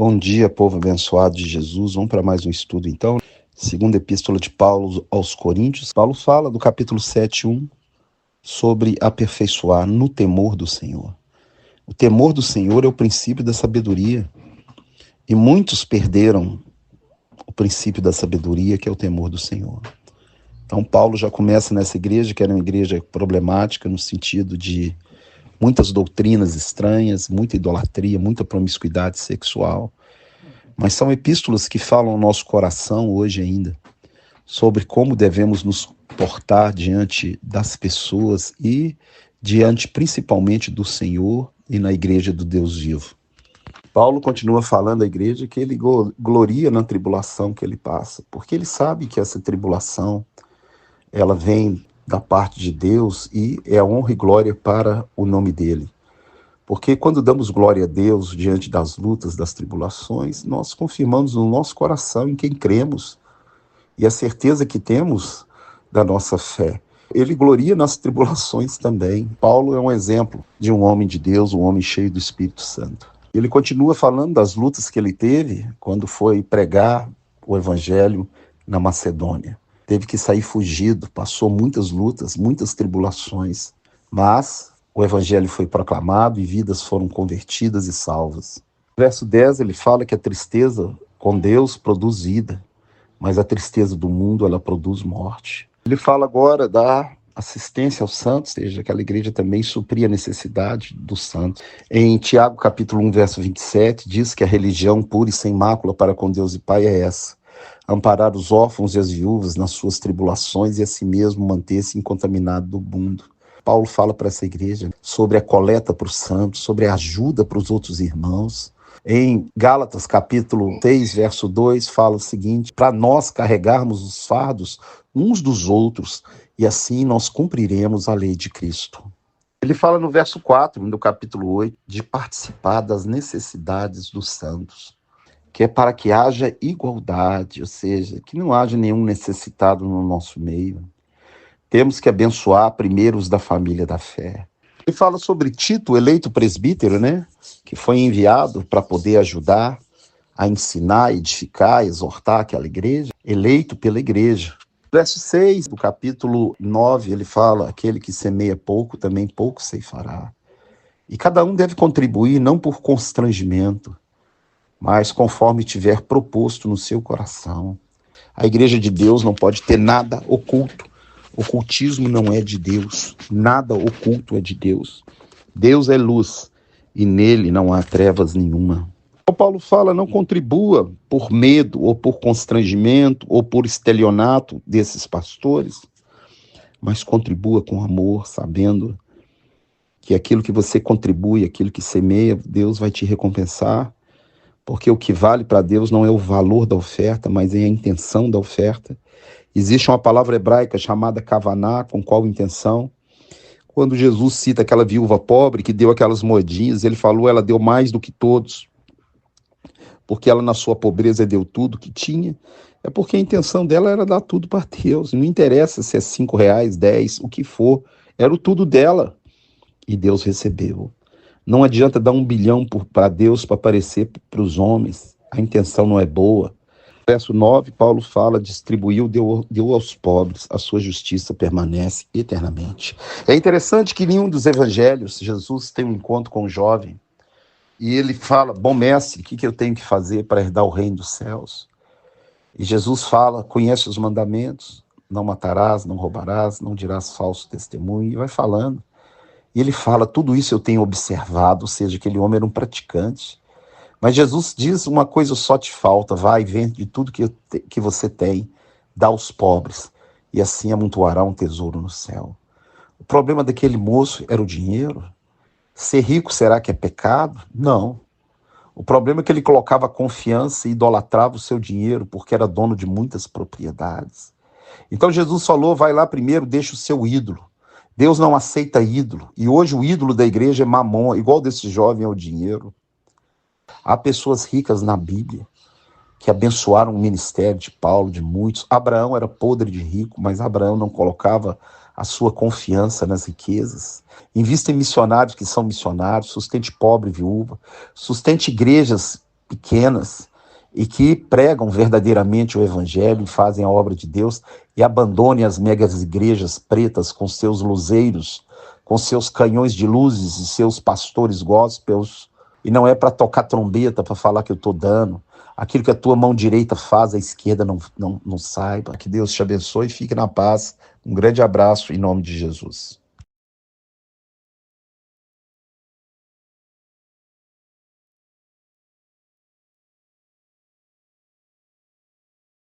Bom dia, povo abençoado de Jesus. Vamos para mais um estudo, então. Segunda epístola de Paulo aos Coríntios. Paulo fala do capítulo 7:1 sobre aperfeiçoar no temor do Senhor. O temor do Senhor é o princípio da sabedoria. E muitos perderam o princípio da sabedoria, que é o temor do Senhor. Então, Paulo já começa nessa igreja, que era uma igreja problemática, no sentido de muitas doutrinas estranhas, muita idolatria, muita promiscuidade sexual. Mas são epístolas que falam ao nosso coração hoje ainda, sobre como devemos nos portar diante das pessoas e diante principalmente do Senhor e na igreja do Deus vivo. Paulo continua falando à igreja que ele gloria na tribulação que ele passa, porque ele sabe que essa tribulação, ela vem da parte de Deus e é honra e glória para o nome dele. Porque quando damos glória a Deus diante das lutas, das tribulações, nós confirmamos no nosso coração em quem cremos e a certeza que temos da nossa fé. Ele gloria nas tribulações também. Paulo é um exemplo de um homem de Deus, um homem cheio do Espírito Santo. Ele continua falando das lutas que ele teve quando foi pregar o evangelho na Macedônia. Teve que sair fugido, passou muitas lutas, muitas tribulações, mas o evangelho foi proclamado e vidas foram convertidas e salvas. No verso 10 ele fala que a tristeza com Deus produz vida, mas a tristeza do mundo ela produz morte. Ele fala agora da assistência aos santos, ou seja, aquela igreja também supria a necessidade dos santos. Em Tiago capítulo 1, verso 27, diz que a religião pura e sem mácula para com Deus e Pai é essa: amparar os órfãos e as viúvas nas suas tribulações e a si mesmo manter-se incontaminado do mundo. Paulo fala para essa igreja sobre a coleta para os santos, sobre a ajuda para os outros irmãos. Em Gálatas capítulo 6, verso 2, fala o seguinte: para nós carregarmos os fardos uns dos outros, e assim nós cumpriremos a lei de Cristo. Ele fala no verso 4 do capítulo 8 de participar das necessidades dos santos, que é para que haja igualdade, ou seja, que não haja nenhum necessitado no nosso meio. Temos que abençoar primeiro os da família da fé. Ele fala sobre Tito, eleito presbítero, que foi enviado para poder ajudar a ensinar, edificar, exortar aquela igreja, eleito pela igreja. Verso 6 do capítulo 9, ele fala: aquele que semeia pouco, também pouco ceifará. E cada um deve contribuir não por constrangimento, mas conforme tiver proposto no seu coração. A igreja de Deus não pode ter nada oculto. Ocultismo não é de Deus. Nada oculto é de Deus. Deus é luz e nele não há trevas nenhuma. O Paulo fala: não contribua por medo ou por constrangimento ou por estelionato desses pastores, mas contribua com amor, sabendo que aquilo que você contribui, aquilo que semeia, Deus vai te recompensar, porque o que vale para Deus não é o valor da oferta, mas é a intenção da oferta. Existe uma palavra hebraica chamada kavaná, com qual intenção? Quando Jesus cita aquela viúva pobre que deu aquelas moedinhas, ele falou: ela deu mais do que todos, porque ela na sua pobreza deu tudo que tinha. É porque a intenção dela era dar tudo para Deus. Não interessa se é 5 reais, 10, o que for. Era o tudo dela. E Deus recebeu. Não adianta dar 1 bilhão para Deus para aparecer para os homens. A intenção não é boa. Verso 9, Paulo fala: distribuiu, deu aos pobres, a sua justiça permanece eternamente. É interessante que em nenhum dos evangelhos Jesus tem um encontro com um jovem e ele fala: bom mestre, o que eu tenho que fazer para herdar o reino dos céus? E Jesus fala: conhece os mandamentos: não matarás, não roubarás, não dirás falso testemunho, e vai falando. E ele fala: tudo isso eu tenho observado, ou seja, aquele homem era um praticante. Mas Jesus diz: uma coisa só te falta, vai, vende tudo que você tem, dá aos pobres, e assim amontoará um tesouro no céu. O problema daquele moço era o dinheiro? Ser rico, será que é pecado? Não. O problema é que ele colocava confiança e idolatrava o seu dinheiro, porque era dono de muitas propriedades. Então Jesus falou: vai lá primeiro, deixa o seu ídolo. Deus não aceita ídolo. E hoje o ídolo da igreja é mamon, igual desse jovem é o dinheiro. Há pessoas ricas na Bíblia que abençoaram o ministério de Paulo, de muitos. Abraão era podre de rico, mas Abraão não colocava a sua confiança nas riquezas. Invista em missionários que são missionários, sustente pobre e viúva, sustente igrejas pequenas e que pregam verdadeiramente o evangelho e fazem a obra de Deus e abandonem as megas igrejas pretas com seus luzeiros, com seus canhões de luzes e seus pastores gospels. E não é para tocar trombeta, para falar que eu estou dando. Aquilo que a tua mão direita faz, a esquerda não saiba. Que Deus te abençoe e fique na paz. Um grande abraço em nome de Jesus.